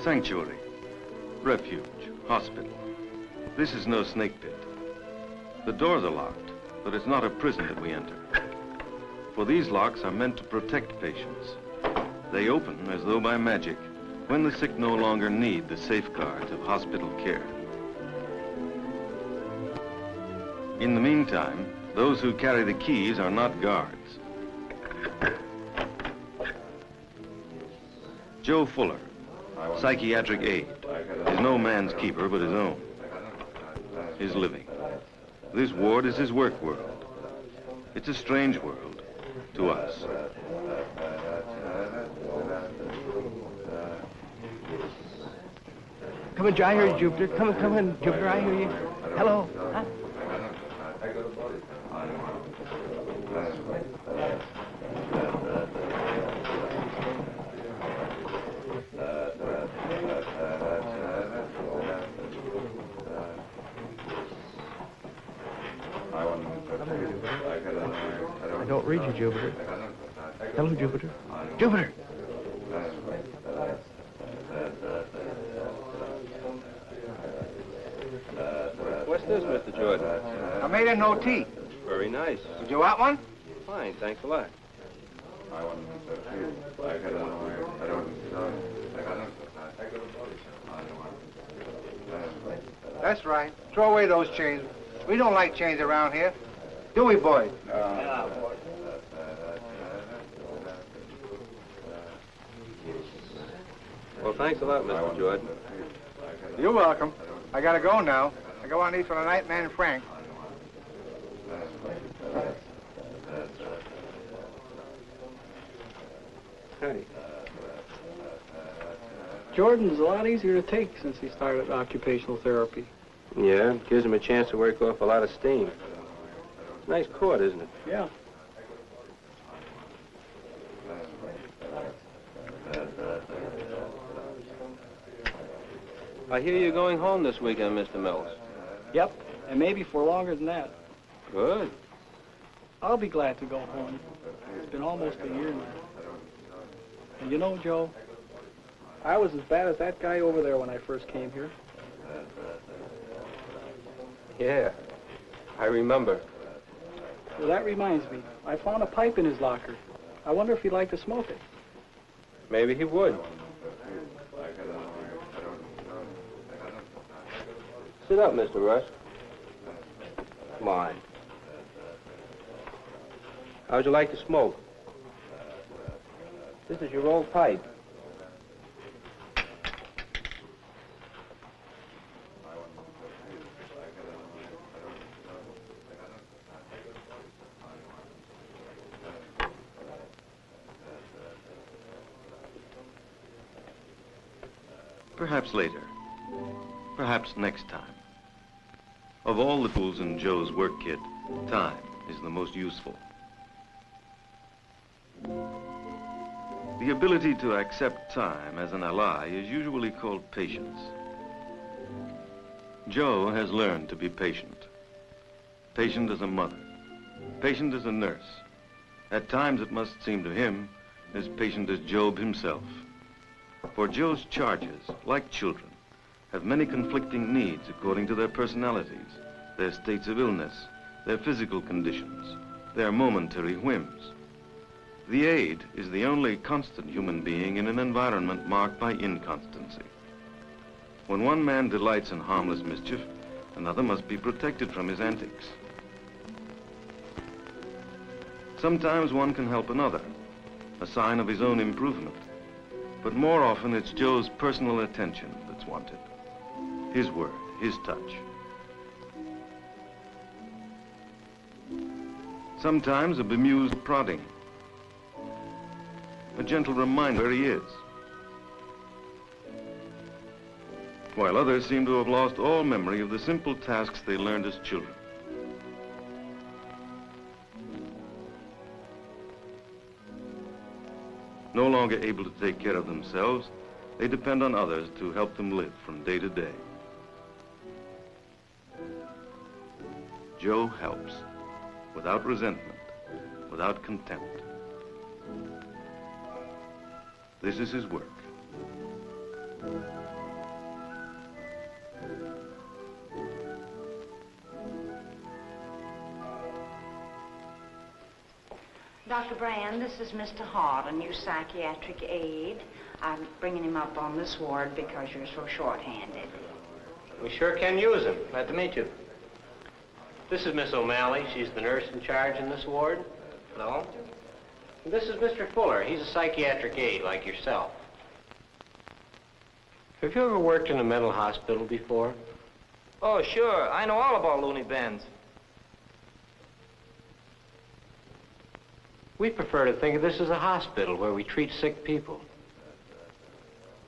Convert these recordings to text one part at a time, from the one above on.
Sanctuary, refuge, hospital. This is no snake pit. The doors are locked, but it's not a prison that we enter. For these locks are meant to protect patients. They open as though by magic when the sick no longer need the safeguards of hospital care. In the meantime, those who carry the keys are not guards. Joe Fuller, psychiatric aide, is no man's keeper but his own. His living. This ward is his work world. It's a strange world to us. Come in, Joe. I hear you, Jupiter. Come in, Jupiter. I hear you. Hello. Huh? I don't read you, Jupiter. Hello, Jupiter. Jupiter! What's this, Mr. Jordan? I made a no tea. Very nice. Did you want one? Fine, thanks a lot. That's right. Throw away those chains. We don't like chains around here. Do we, boys? Yeah, well, thanks a lot, Mr. Jordan. You're welcome. I gotta go now. I go on east for the night man Frank. Hey. Jordan's a lot easier to take since he started occupational therapy. Yeah, it gives him a chance to work off a lot of steam. Nice court, isn't it? Yeah. I hear you're going home this weekend, Mr. Mills. Yep, and maybe for longer than that. Good. I'll be glad to go home. It's been almost a year now. And you know, Joe, I was as bad as that guy over there when I first came here. Yeah, I remember. Well, that reminds me. I found a pipe in his locker. I wonder if he'd like to smoke it. Maybe he would. Sit up, Mr. Russ. Come on. How'd you like to smoke? This is your old pipe. Perhaps later. Perhaps next time. Of all the tools in Joe's work kit, time is the most useful. The ability to accept time as an ally is usually called patience. Joe has learned to be patient. Patient as a mother. Patient as a nurse. At times it must seem to him as patient as Job himself. For Joe's charges, like children, have many conflicting needs according to their personalities, their states of illness, their physical conditions, their momentary whims. The aide is the only constant human being in an environment marked by inconstancy. When one man delights in harmless mischief, another must be protected from his antics. Sometimes one can help another, a sign of his own improvement. But more often it's Joe's personal attention that's wanted. His word, his touch. Sometimes a bemused prodding. A gentle reminder where he is. While others seem to have lost all memory of the simple tasks they learned as children. No longer able to take care of themselves, they depend on others to help them live from day to day. Joe helps, without resentment, without contempt. This is his work. Dr. Brand, this is Mr. Hart, a new psychiatric aide. I'm bringing him up on this ward because you're so short-handed. We sure can use him. Glad to meet you. This is Miss O'Malley. She's the nurse in charge in this ward. Hello. And this is Mr. Fuller. He's a psychiatric aide like yourself. Have you ever worked in a mental hospital before? Oh, sure. I know all about loony bins. We prefer to think of this as a hospital where we treat sick people.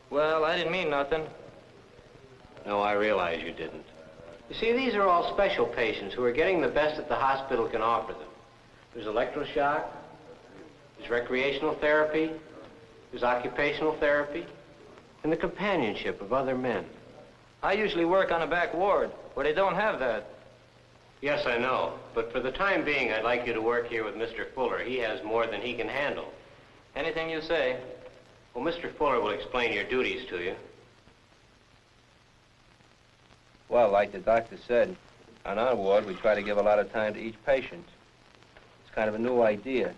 Well, I didn't mean nothing. No, I realize you didn't. You see, these are all special patients who are getting the best that the hospital can offer them. There's electroshock, there's recreational therapy, there's occupational therapy, and the companionship of other men. I usually work on a back ward where they don't have that. Yes, I know. But for the time being, I'd like you to work here with Mr. Fuller. He has more than he can handle. Anything you say. Well, Mr. Fuller will explain your duties to you. Well, like the doctor said, on our ward, we try to give a lot of time to each patient. It's kind of a new idea.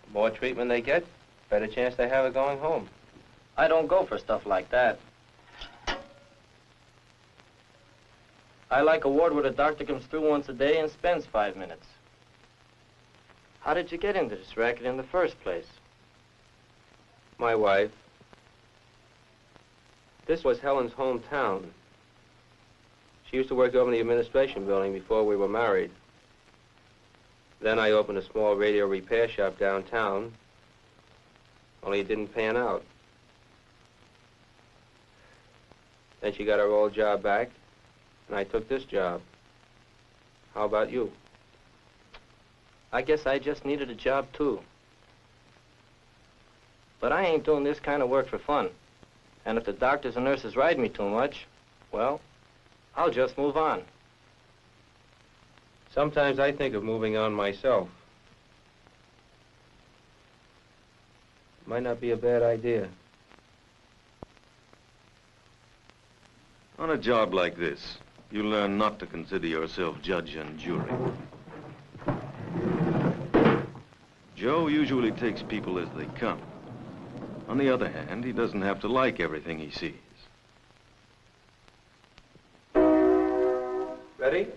The more treatment they get, better chance they have of going home. I don't go for stuff like that. I like a ward where the doctor comes through once a day and spends 5 minutes. How did you get into this racket in the first place? My wife. This was Helen's hometown. She used to work over in the administration building before we were married. Then I opened a small radio repair shop downtown, only it didn't pan out. Then she got her old job back, and I took this job. How about you? I guess I just needed a job, too. But I ain't doing this kind of work for fun. And if the doctors and nurses ride me too much, well, I'll just move on. Sometimes I think of moving on myself. Might not be a bad idea. On a job like this, you learn not to consider yourself judge and jury. Joe usually takes people as they come. On the other hand, he doesn't have to like everything he sees. Ready?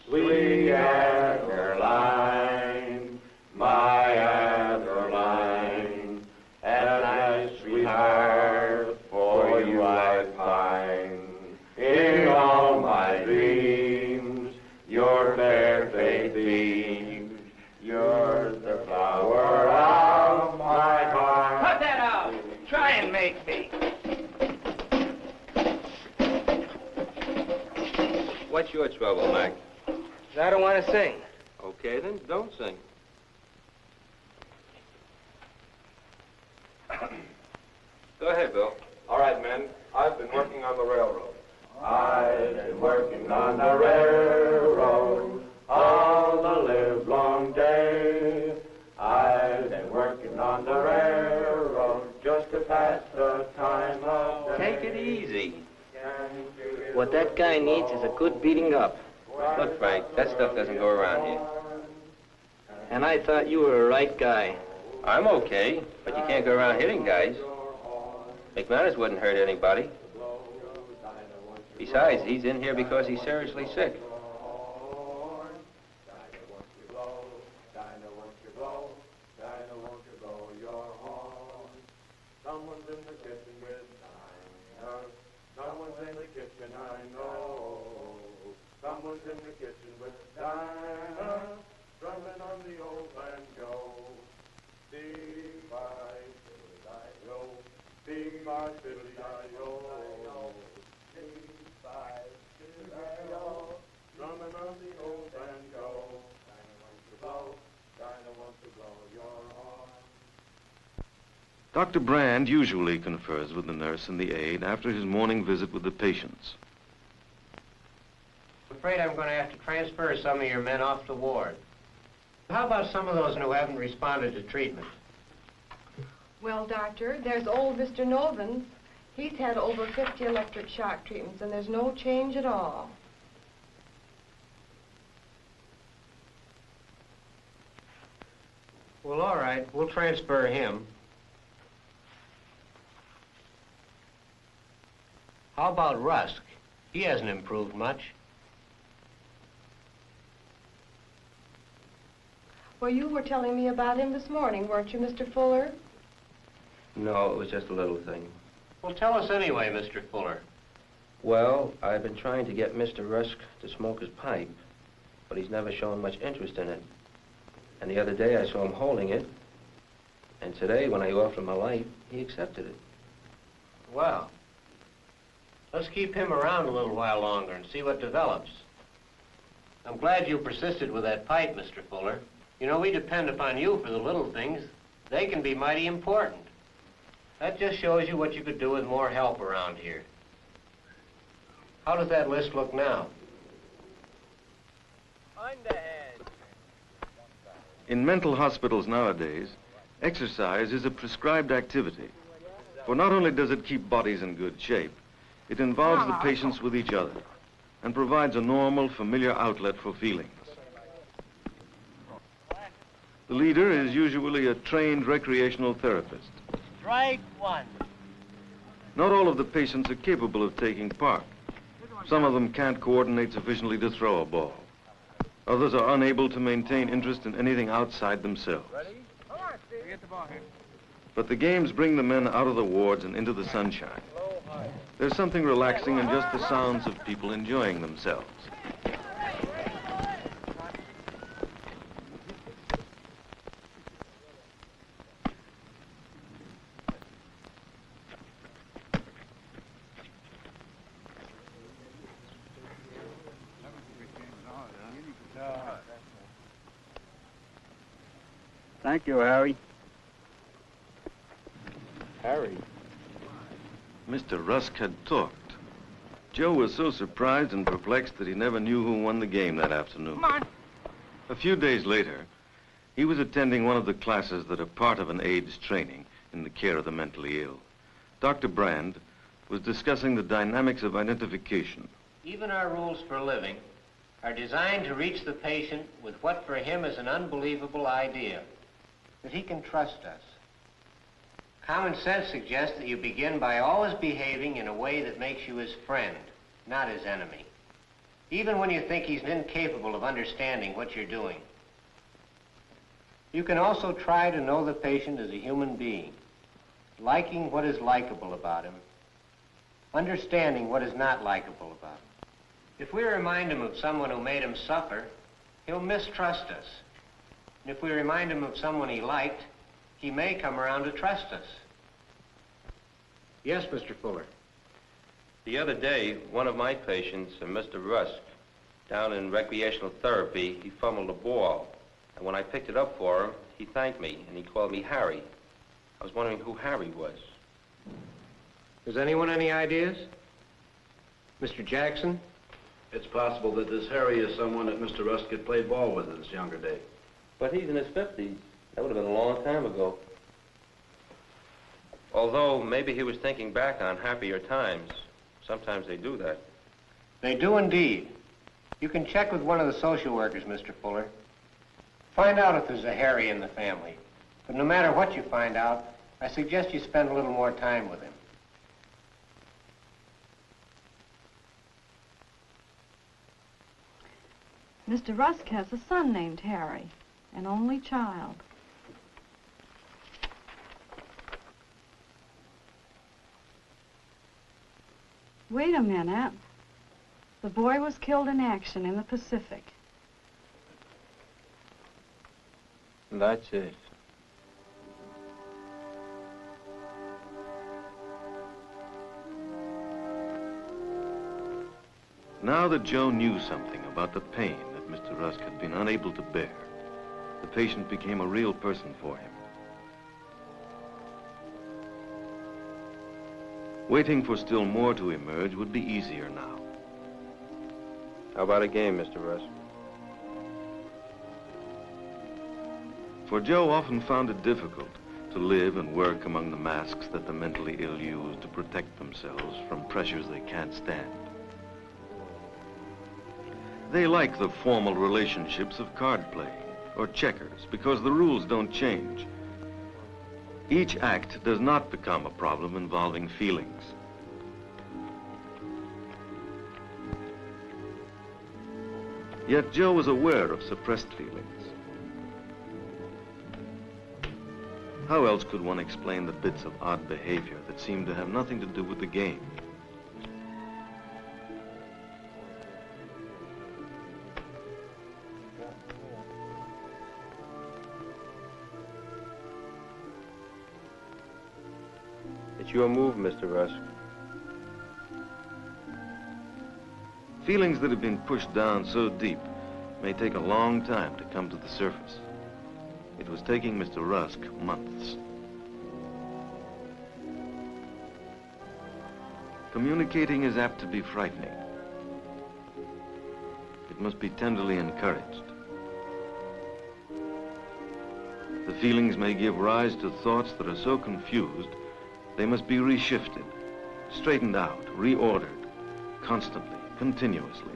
Sweet Adeline, my Adeline, at last, sweetheart, for you I find. In all my dreams, your fair face beams, you're the flower of my heart. Cut that out! Try and make me. What's your trouble, Mac? I don't want to sing. Okay, then don't sing. Go ahead, Bill. All right, men, I've been working on the railroad. I've been working on the railroad all the live long day. I've been working on the railroad just to pass the time of day. Take it easy. What that guy needs is a good beating up. Look, Frank, that stuff doesn't go around here. And I thought you were a right guy. I'm okay, but you can't go around hitting guys. McManus wouldn't hurt anybody. Besides, he's in here because he's seriously sick. Someone's in the kitchen with Dinah. Someone's in the kitchen, I know. Someone's in the kitchen with Dinah, drumming on the old banjo. Dee-bye, fiddly-di-yo, dee-bye, fiddly-di-yo. Dee-bye, fiddly-di-yo, drumming on the old banjo. Dinah wants to blow, Dinah wants to blow your horn. Dr. Brand usually confers with the nurse and the aide after his morning visit with the patients. I'm afraid I'm going to have to transfer some of your men off the ward. How about some of those who haven't responded to treatment? Well, Doctor, there's old Mr. Novan. He's had over 50 electric shock treatments, and there's no change at all. Well, all right. We'll transfer him. How about Rusk? He hasn't improved much. Well, you were telling me about him this morning, weren't you, Mr. Fuller? No, it was just a little thing. Well, tell us anyway, Mr. Fuller. Well, I've been trying to get Mr. Rusk to smoke his pipe, but he's never shown much interest in it. And the other day I saw him holding it, and today when I offered him a light, he accepted it. Well, let's keep him around a little while longer and see what develops. I'm glad you persisted with that pipe, Mr. Fuller. You know, we depend upon you for the little things. They can be mighty important. That just shows you what you could do with more help around here. How does that list look now? In mental hospitals nowadays, exercise is a prescribed activity. For not only does it keep bodies in good shape, it involves the patients with each other and provides a normal, familiar outlet for feelings. The leader is usually a trained recreational therapist. Strike one. Not all of the patients are capable of taking part. Some of them can't coordinate sufficiently to throw a ball. Others are unable to maintain interest in anything outside themselves. But the games bring the men out of the wards and into the sunshine. There's something relaxing in just the sounds of people enjoying themselves. Thank you, Harry. Harry? Mr. Rusk had talked. Joe was so surprised and perplexed that he never knew who won the game that afternoon. Come on. A few days later, he was attending one of the classes that are part of an AIDS training in the care of the mentally ill. Dr. Brand was discussing the dynamics of identification. Even our rules for living are designed to reach the patient with what for him is an unbelievable idea, that he can trust us. Common sense suggests that you begin by always behaving in a way that makes you his friend, not his enemy, even when you think he's incapable of understanding what you're doing. You can also try to know the patient as a human being, liking what is likable about him, understanding what is not likable about him. If we remind him of someone who made him suffer, he'll mistrust us. And if we remind him of someone he liked, he may come around to trust us. Yes, Mr. Fuller. The other day, one of my patients, Mr. Rusk, down in recreational therapy, he fumbled a ball. And when I picked it up for him, he thanked me, and he called me Harry. I was wondering who Harry was. Does anyone any ideas? Mr. Jackson? It's possible that this Harry is someone that Mr. Rusk had played ball with in his younger days. But he's in his 50s. That would have been a long time ago. Although maybe he was thinking back on happier times. Sometimes they do that. They do indeed. You can check with one of the social workers, Mr. Fuller. Find out if there's a Harry in the family. But no matter what you find out, I suggest you spend a little more time with him. Mr. Rusk has a son named Harry, an only child. Wait a minute. The boy was killed in action in the Pacific. That's it. Now that Joe knew something about the pain that Mr. Rusk had been unable to bear, the patient became a real person for him. Waiting for still more to emerge would be easier now. How about a game, Mr. Rusk? For Joe often found it difficult to live and work among the masks that the mentally ill use to protect themselves from pressures they can't stand. They like the formal relationships of card playing or checkers because the rules don't change. Each act does not become a problem involving feelings. Yet Joe was aware of suppressed feelings. How else could one explain the bits of odd behavior that seemed to have nothing to do with the game? It's your move, Mr. Rusk. Feelings that have been pushed down so deep may take a long time to come to the surface. It was taking Mr. Rusk months. Communicating is apt to be frightening. It must be tenderly encouraged. The feelings may give rise to thoughts that are so confused, they must be reshifted, straightened out, reordered, constantly, continuously.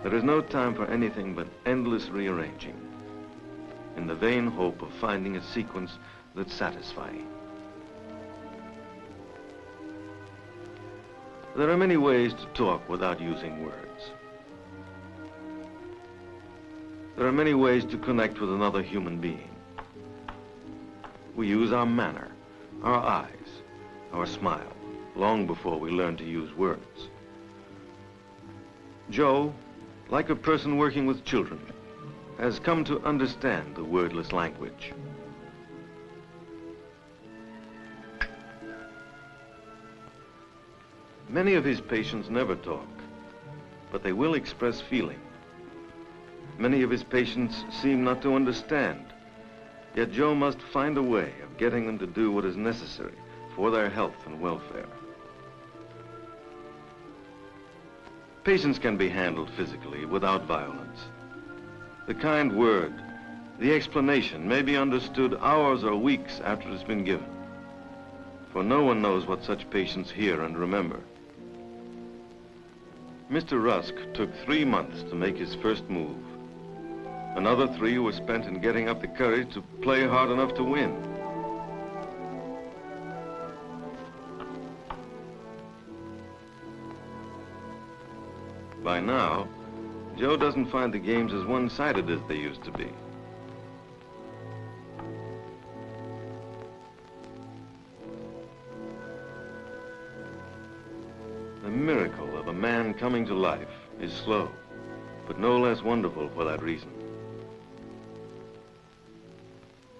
There is no time for anything but endless rearranging, in the vain hope of finding a sequence that's satisfying. There are many ways to talk without using words. There are many ways to connect with another human being. We use our manner, our eyes, our smile, long before we learn to use words. Joe, like a person working with children, has come to understand the wordless language. Many of his patients never talk, but they will express feeling. Many of his patients seem not to understand, yet Joe must find a way of getting them to do what is necessary for their health and welfare. Patients can be handled physically without violence. The kind word, the explanation may be understood hours or weeks after it's been given, for no one knows what such patients hear and remember. Mr. Rusk took 3 months to make his first move. Another 3 were spent in getting up the courage to play hard enough to win. By now, Joe doesn't find the games as one-sided as they used to be. The miracle of a man coming to life is slow, but no less wonderful for that reason.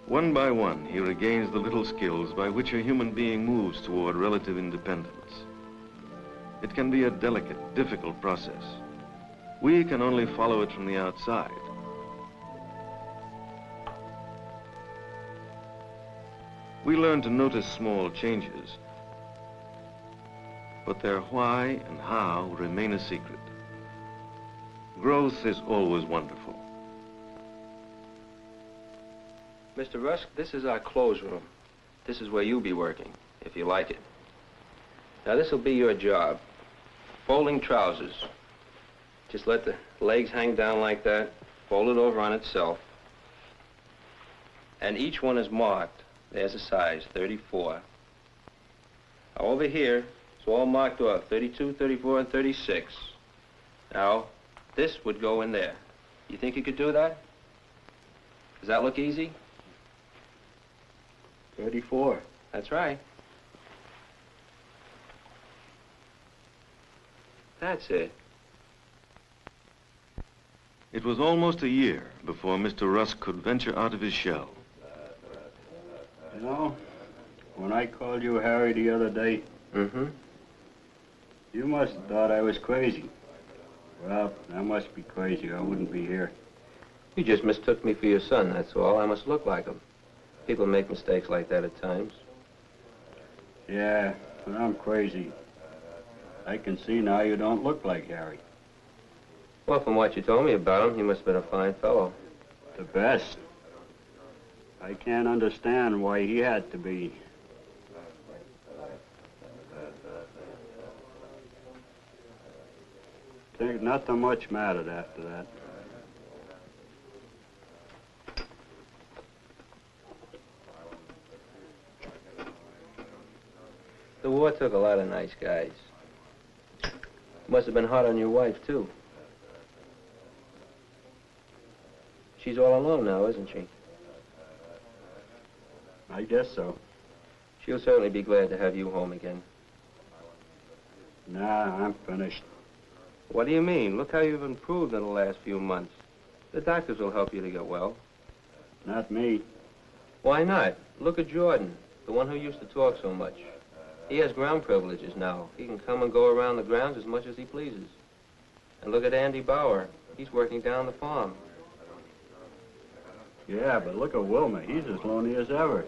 One by one, he regains the little skills by which a human being moves toward relative independence. It can be a delicate, difficult process. We can only follow it from the outside. We learn to notice small changes, but their why and how remain a secret. Growth is always wonderful. Mr. Rusk, this is our clothes room. This is where you'll be working, if you like it. Now, this will be your job. Folding trousers. Just let the legs hang down like that, fold it over on itself. And each one is marked. There's a size, 34. Now, over here, it's all marked off, 32, 34, and 36. Now, this would go in there. You think you could do that? Does that look easy? 34. That's right. That's it. It was almost a year before Mr. Rusk could venture out of his shell. You know, when I called you Harry the other day, you must have thought I was crazy. Well, I must be crazy or I wouldn't be here. You just mistook me for your son, that's all. I must look like him. People make mistakes like that at times. Yeah, but I'm crazy. I can see now you don't look like Harry. Well, from what you told me about him, he must have been a fine fellow. The best. I can't understand why he had to be. Think nothing much mattered after that. The war took a lot of nice guys. Must have been hard on your wife, too. She's all alone now, isn't she? I guess so. She'll certainly be glad to have you home again. Nah, I'm finished. What do you mean? Look how you've improved in the last few months. The doctors will help you to get well. Not me. Why not? Look at Jordan, the one who used to talk so much. He has ground privileges now. He can come and go around the grounds as much as he pleases. And look at Andy Bauer. He's working down the farm. Yeah, but look at Wilmer. He's as lonely as ever.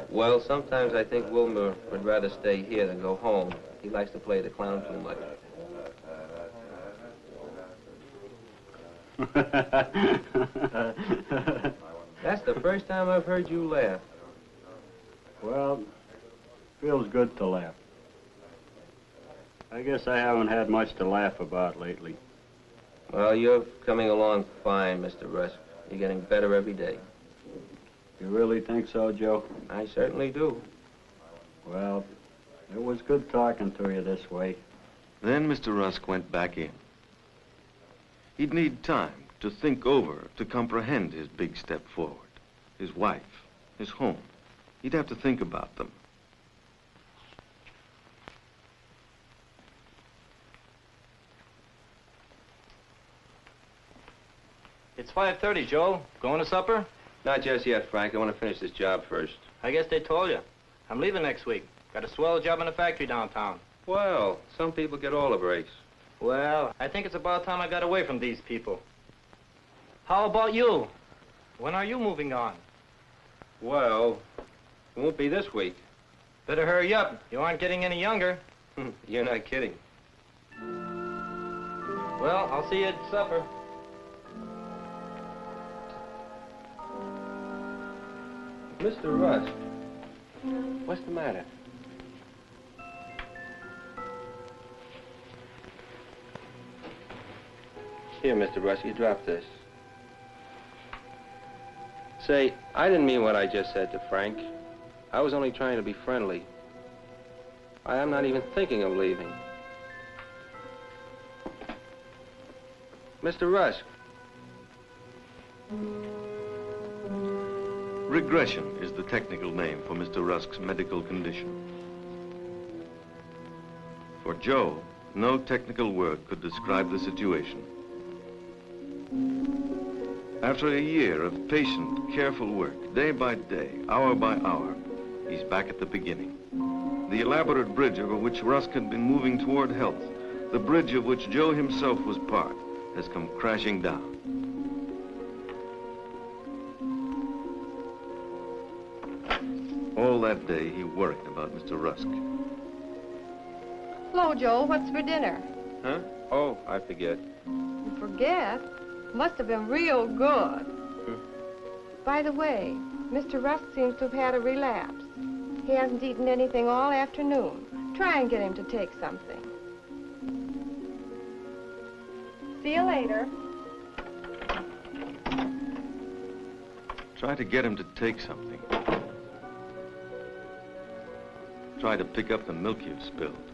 Well, sometimes I think Wilmer would rather stay here than go home. He likes to play the clown too much. That's the first time I've heard you laugh. Well, feels good to laugh. I guess I haven't had much to laugh about lately. Well, you're coming along fine, Mr. Rusk. You're getting better every day. You really think so, Joe? I certainly do. Well, it was good talking to you this way. Then Mr. Rusk went back in. He'd need time to think over, to comprehend his big step forward. His wife, his home. He'd have to think about them. It's 5:30, Joe. Going to supper? Not just yet, Frank. I want to finish this job first. I guess they told you. I'm leaving next week. Got a swell job in a factory downtown. Well, some people get all the breaks. Well, I think it's about time I got away from these people. How about you? When are you moving on? Well, it won't be this week. Better hurry up. You aren't getting any younger. You're not kidding. Well, I'll see you at supper. Mr. Rusk, what's the matter? Here, Mr. Rusk, you drop this. Say, I didn't mean what I just said to Frank. I was only trying to be friendly. I am not even thinking of leaving. Mr. Rusk. Regression is the technical name for Mr. Rusk's medical condition. For Joe, no technical word could describe the situation. After a year of patient, careful work, day by day, hour by hour, he's back at the beginning. The elaborate bridge over which Rusk had been moving toward health, the bridge of which Joe himself was part, has come crashing down. All that day, he worried about Mr. Rusk. Hello, Joe. What's for dinner? Huh? Oh, I forget. You forget? Must have been real good. By the way, Mr. Rusk seems to have had a relapse. He hasn't eaten anything all afternoon. Try and get him to take something. See you later. Try to get him to take something. Try to pick up the milk you've spilled.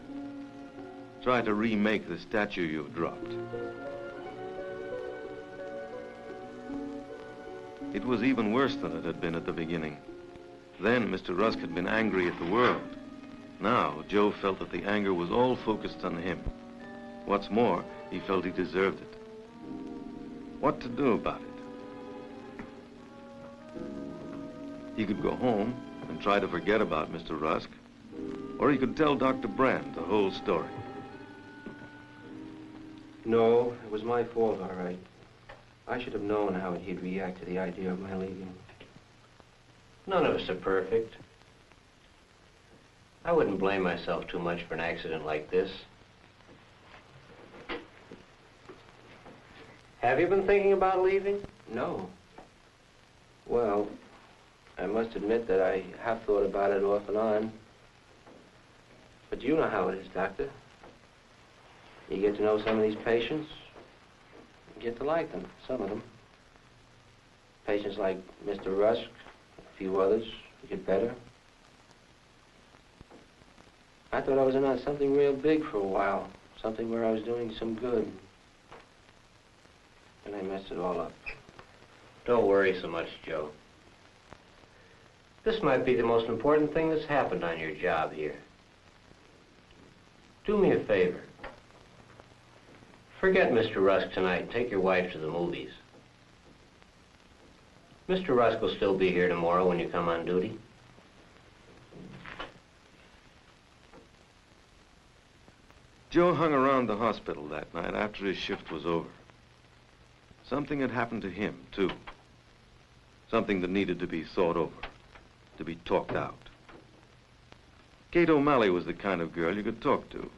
Try to remake the statue you've dropped. It was even worse than it had been at the beginning. Then Mr. Rusk had been angry at the world. Now Joe felt that the anger was all focused on him. What's more, he felt he deserved it. What to do about it? He could go home and try to forget about Mr. Rusk, or he could tell Dr. Brand the whole story. No, it was my fault, all right. I should have known how he'd react to the idea of my leaving. None of us are perfect. I wouldn't blame myself too much for an accident like this. Have you been thinking about leaving? No. Well, I must admit that I have thought about it off and on. But you know how it is, Doctor. You get to know some of these patients, you get to like them, some of them. Patients like Mr. Rusk, a few others, you get better. I thought I was in on something real big for a while, something where I was doing some good. And I messed it all up. Don't worry so much, Joe. This might be the most important thing that's happened on your job here. Do me a favor. Forget Mr. Rusk tonight and take your wife to the movies. Mr. Rusk will still be here tomorrow when you come on duty. Joe hung around the hospital that night after his shift was over. Something had happened to him, too. Something that needed to be thought over, to be talked out. Kate O'Malley was the kind of girl you could talk to.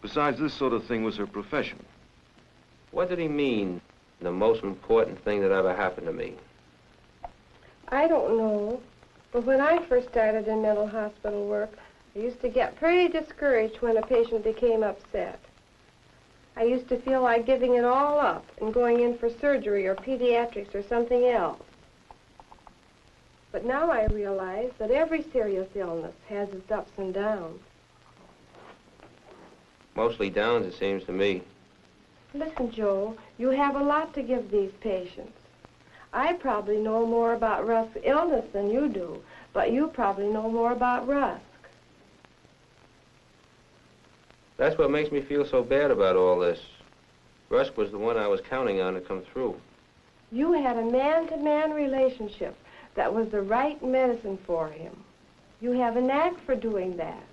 Besides, this sort of thing was her profession. What did he mean, the most important thing that ever happened to me? I don't know, but when I first started in mental hospital work, I used to get pretty discouraged when a patient became upset. I used to feel like giving it all up and going in for surgery or pediatrics or something else. But now I realize that every serious illness has its ups and downs. Mostly downs, it seems to me. Listen, Joe, you have a lot to give these patients. I probably know more about Rusk's illness than you do, but you probably know more about Rusk. That's what makes me feel so bad about all this. Rusk was the one I was counting on to come through. You had a man-to-man relationship that was the right medicine for him. You have a knack for doing that.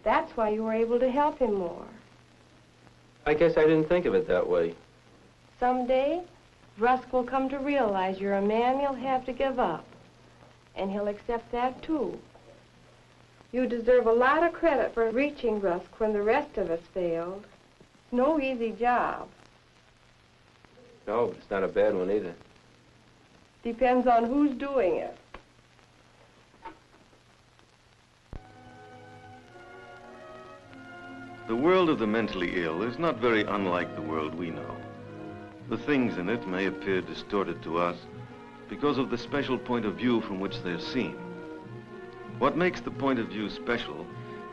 That's why you were able to help him more. I guess I didn't think of it that way. Someday, Rusk will come to realize you're a man he'll have to give up. And he'll accept that, too. You deserve a lot of credit for reaching Rusk when the rest of us failed. No easy job. No, but it's not a bad one either. Depends on who's doing it. The world of the mentally ill is not very unlike the world we know. The things in it may appear distorted to us because of the special point of view from which they're seen. What makes the point of view special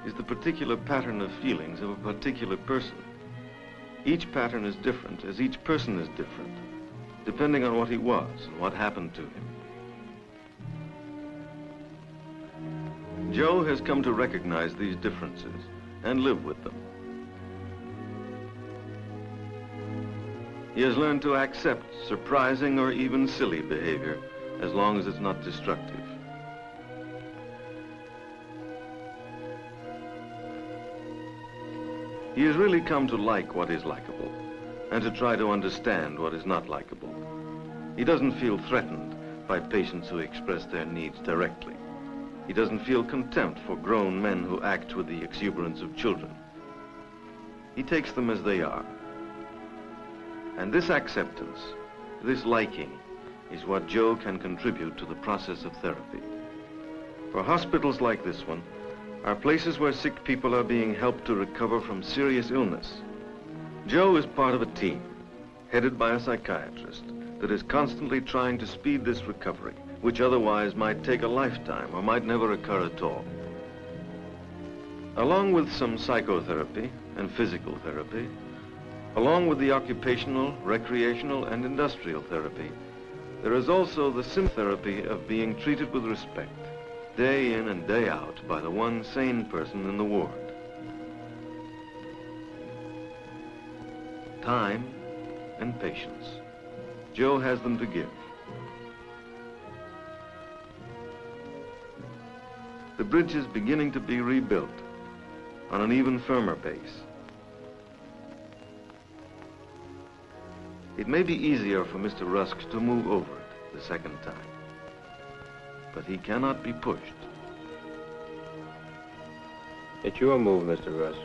is the particular pattern of feelings of a particular person. Each pattern is different, as each person is different, depending on what he was and what happened to him. Joe has come to recognize these differences and live with them. He has learned to accept surprising or even silly behavior as long as it's not destructive. He has really come to like what is likable and to try to understand what is not likable. He doesn't feel threatened by patients who express their needs directly. He doesn't feel contempt for grown men who act with the exuberance of children. He takes them as they are. And this acceptance, this liking, is what Joe can contribute to the process of therapy. For hospitals like this one are places where sick people are being helped to recover from serious illness. Joe is part of a team, headed by a psychiatrist, that is constantly trying to speed this recovery, which otherwise might take a lifetime or might never occur at all. Along with some psychotherapy and physical therapy, along with the occupational, recreational, and industrial therapy, there is also the therapy of being treated with respect, day in and day out, by the one sane person in the ward. Time and patience. Joe has them to give. The bridge is beginning to be rebuilt on an even firmer base. It may be easier for Mr. Rusk to move over it the second time, but he cannot be pushed. It's your move, Mr. Rusk.